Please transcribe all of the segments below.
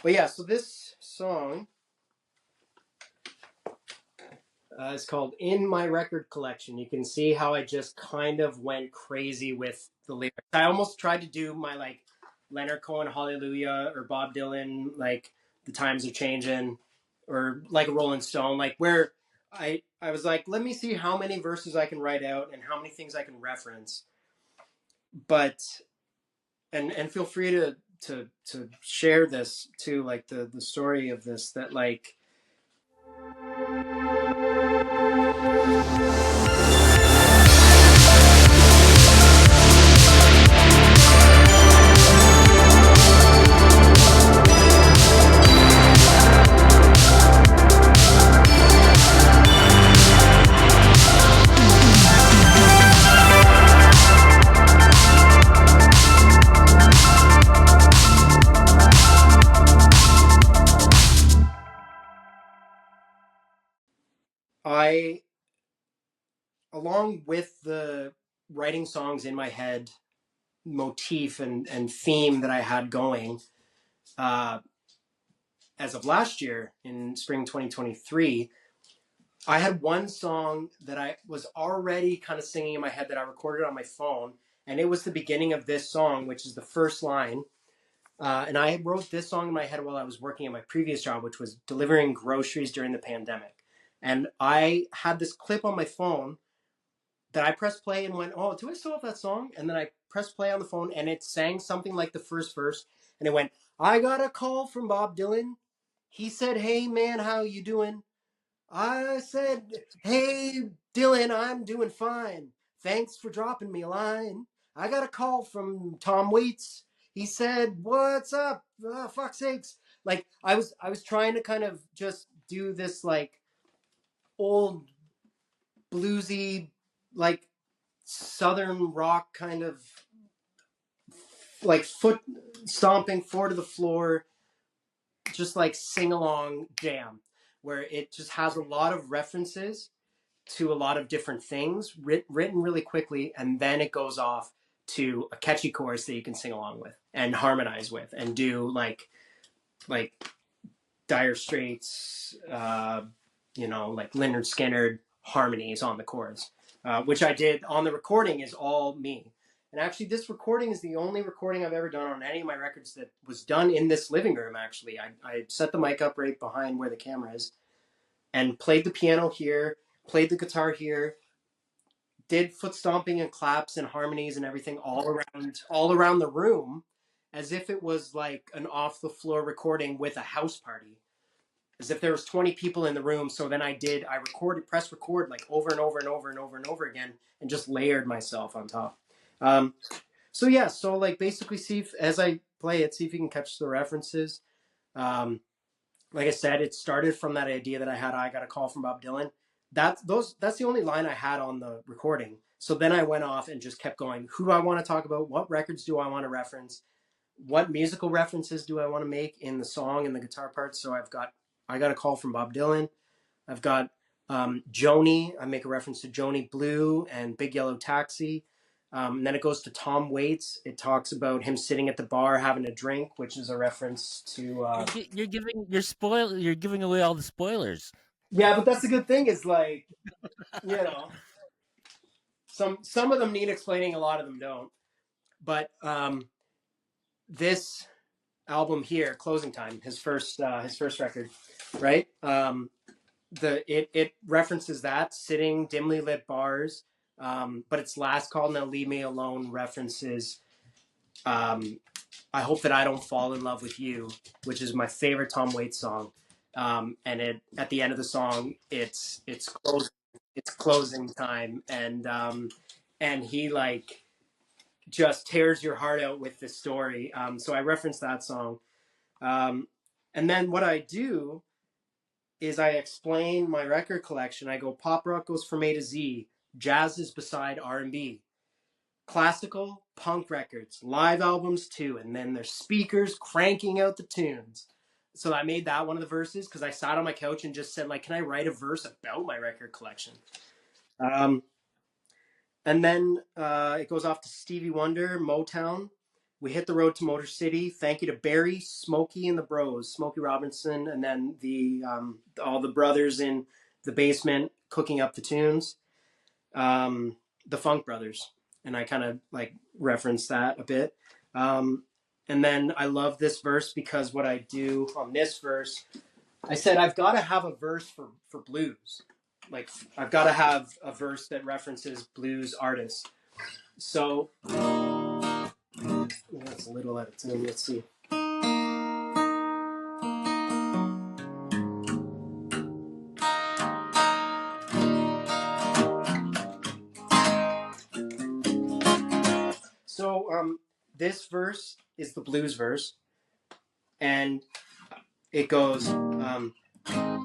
But yeah, so this song is called "In My Record Collection." You can see how I just kind of went crazy with the lyrics. I almost tried to do my like Leonard Cohen "Hallelujah" or Bob Dylan like "The Times Are Changing," or like a Rolling Stone, like where I was like, let me see how many verses I can write out and how many things I can reference. But and feel free to share this too, like the story of this that like I, along with the writing songs in my head motif and theme that I had going, uh, as of last year in spring 2023, I had one song that I was already kind of singing in my head that I recorded on my phone, and it was the beginning of this song, which is the first line. And I wrote this song in my head while I was working at my previous job, which was delivering groceries during the pandemic. And I had this clip on my phone that I pressed play and went, "Oh, do I still have that song?" And then I pressed play on the phone, and it sang something like the first verse, and it went, "I got a call from Bob Dylan. He said, 'Hey man, how you doing?' I said, 'Hey Dylan, I'm doing fine. Thanks for dropping me a line. I got a call from Tom Waits. He said, 'What's up? Fuck sakes.'" Like I was trying to kind of just do this like old bluesy, like southern rock kind of like foot stomping, four to the floor, just like sing along jam, where it just has a lot of references to a lot of different things written really quickly, and then it goes off to a catchy chorus that you can sing along with and harmonize with and do like Dire Straits, like Lynyrd Skynyrd harmonies on the chords, which I did on the recording is all me. And actually, this recording is the only recording I've ever done on any of my records that was done in this living room. Actually, I set the mic up right behind where the camera is and played the piano here, played the guitar here, did foot stomping and claps and harmonies and everything all around the room, as if it was like an off the floor recording with a house party, as if there was 20 people in the room. So then I recorded, press record like over and over and over and over and over again, and just layered myself on top. Um, so yeah, so like basically see if, as I play it, see if you can catch the references. Um, like I said, it started from that idea that I had. I got a call from Bob Dylan. That's the only line I had on the recording. So then I went off and just kept going. Who do I want to talk about? What records do I want to reference? What musical references do I want to make in the song and the guitar parts? So I got a call from Bob Dylan. I've got Joni. I make a reference to Joni Blue and Big Yellow Taxi. And then it goes to Tom Waits. It talks about him sitting at the bar having a drink, which is a reference to. You're giving away all the spoilers. Yeah, but that's the good thing is like, you know, some of them need explaining, a lot of them don't. But this album here, Closing Time, his first record, right? It references that sitting dimly lit bars, but its last call, "Now Leave Me Alone," references um, "I Hope That I Don't Fall in Love with You," which is my favorite Tom Waits song. And it at the end of the song, it's closing time, and he like just tears your heart out with this story. So I reference that song, um, and then what I do is I explain my record collection. I go, pop rock goes from A to Z, jazz is beside R&B, classical, punk records, live albums too, and then there's speakers cranking out the tunes. So I made that one of the verses because I sat on my couch and just said, like, can I write a verse about my record collection? Um, and then it goes off to Stevie Wonder, Motown, we hit the road to Motor City. Thank you to Barry, Smokey, and the Bros, Smokey Robinson, and then all the brothers in the basement cooking up the tunes, the Funk Brothers, and I kind of like reference that a bit. And then I love this verse because what I do on this verse, I said I've got to have a verse for blues. Like I've got to have a verse that references blues artists. So that's a little at a time. Let's see. So this verse is the blues verse, and it goes.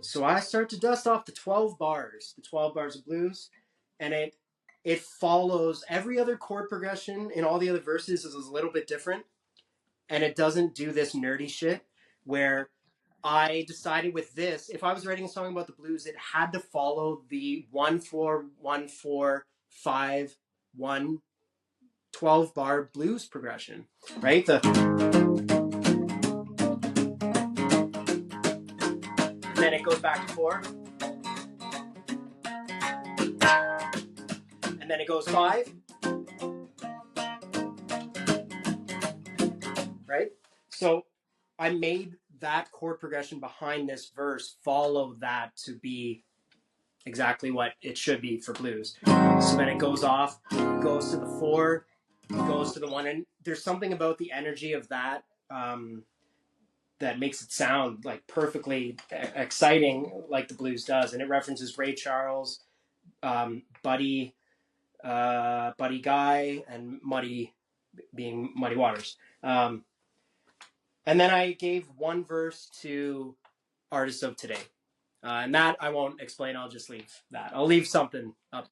So I start to dust off the 12 bars of blues, and it follows every other chord progression in all the other verses is a little bit different, and it doesn't do this nerdy shit where I decided with this, if I was writing a song about the blues, it had to follow the 1-4-1-4-5-1 12-bar blues progression, right? And then it goes back to 4. And then it goes 5. Right? So I made that chord progression behind this verse follow that to be exactly what it should be for blues. So then it goes off, goes to the 4, goes to the 1, and there's something about the energy of that that makes it sound like perfectly exciting, like the blues does. And it references Ray Charles, Buddy Guy, and Muddy being Muddy Waters. And then I gave one verse to Artists of Today. And that I won't explain. I'll just leave that. I'll leave something up.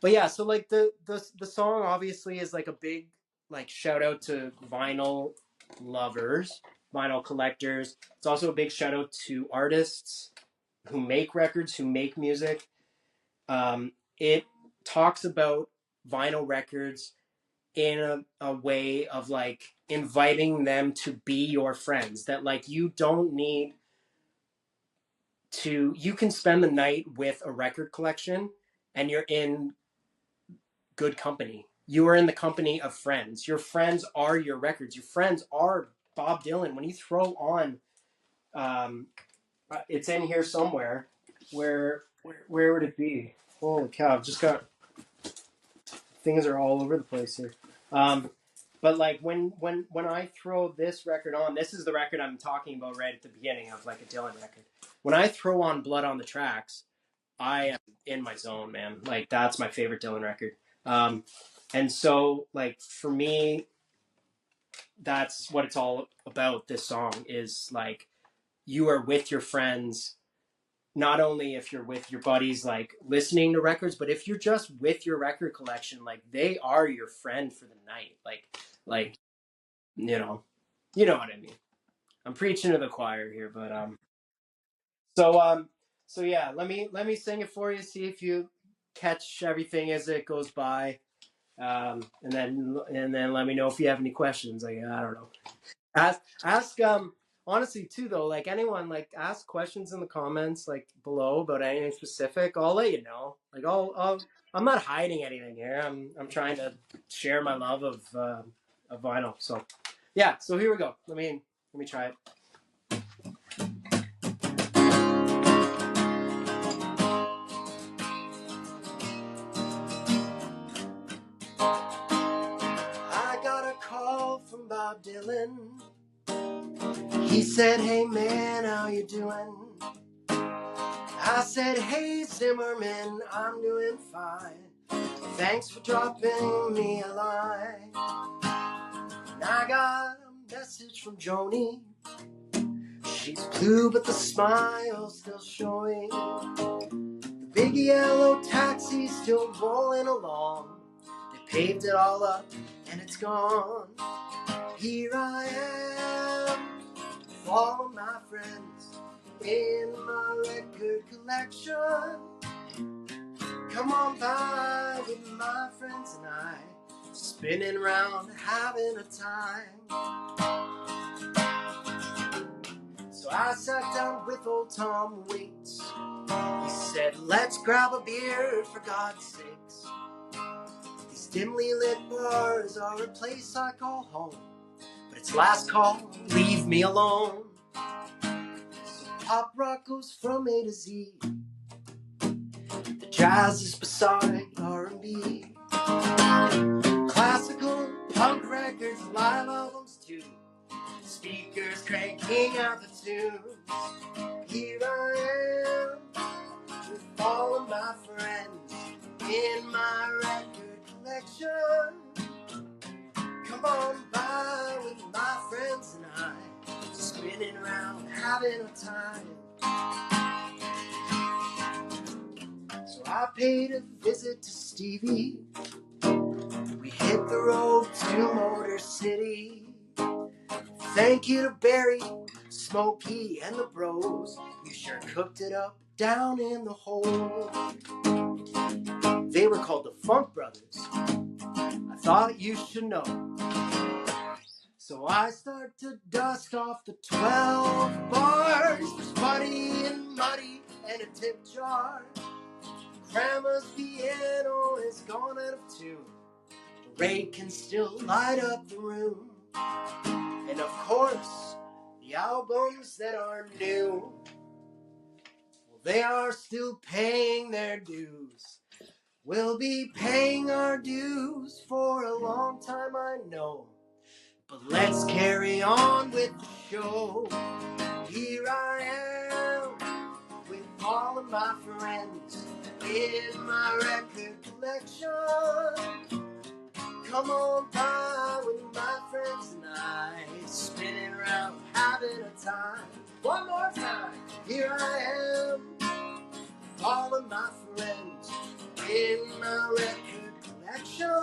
But yeah, so like the song obviously is like a big like shout out to vinyl lovers, vinyl collectors. It's also a big shout out to artists who make records, who make music. It talks about vinyl records in a way of like inviting them to be your friends, that like you don't need to, you can spend the night with a record collection and you're in good company. You are in the company of friends. Your friends are your records. Your friends are Bob Dylan. When you throw on, it's in here somewhere. Where would it be? Holy cow! I've just got things are all over the place here. But like when I throw this record on, this is the record I'm talking about right at the beginning of like a Dylan record. When I throw on Blood on the Tracks, I am in my zone, man. Like that's my favorite Dylan record. And so like for me, that's what it's all about. This song is like you are with your friends, not only if you're with your buddies like listening to records, but if you're just with your record collection, like they are your friend for the night. Like you know what I mean. I'm preaching to the choir here, but so yeah, let me sing it for you, see if you catch everything as it goes by. And then let me know if you have any questions. Like I don't know. Ask honestly too though, like anyone, like ask questions in the comments like below about anything specific. I'll let you know. Like I'm not hiding anything here. I'm trying to share my love of vinyl. So yeah, so here we go. Let me try it. I got a call from Bob Dylan. He said, "Hey man, how you doing?" I said, "Hey Zimmerman, I'm doing fine. Thanks for dropping me a line." And I got a message from Joni. She's blue, but the smile's still showing. The big yellow taxi's still rolling along. They paved it all up, and it's gone. Here I am, with all of my friends in my record collection. Come on by with my friends and I spinning around having a time. So I sat down with old Tom Waits. He said, let's grab a beer for God's sakes. These dimly lit bars are a place I call home, but it's last call, leave me alone. So pop rock goes from A to Z. The jazz is beside R&B. Classical, punk records, live albums too. Speakers cranking out the tunes. Here I am with all of my friends in my record collection. Come on by with my friends and I, spinning around having a time. So I paid a visit to Stevie. We hit the road to Motor City. Thank you to Barry, Smokey, and the bros. You sure cooked it up down in the hole. They were called the Funk Brothers. I thought you should know. So I start to dust off the 12 bars. There's Buddy and Muddy and a tip jar. Grandma's piano is gone out of tune. The rake can still light up the room. And of course, the albums that are new, well, they are still paying their dues. We'll be paying our dues for a long time, I know. But let's carry on with the show. Here I am with all of my friends in my record collection. Come on by with my friends and I, spinning around having a time. One more time. Here I am with all of my friends in my record collection.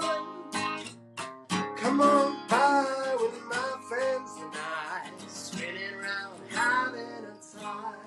Come on by with my friends and I, spinning around having a time.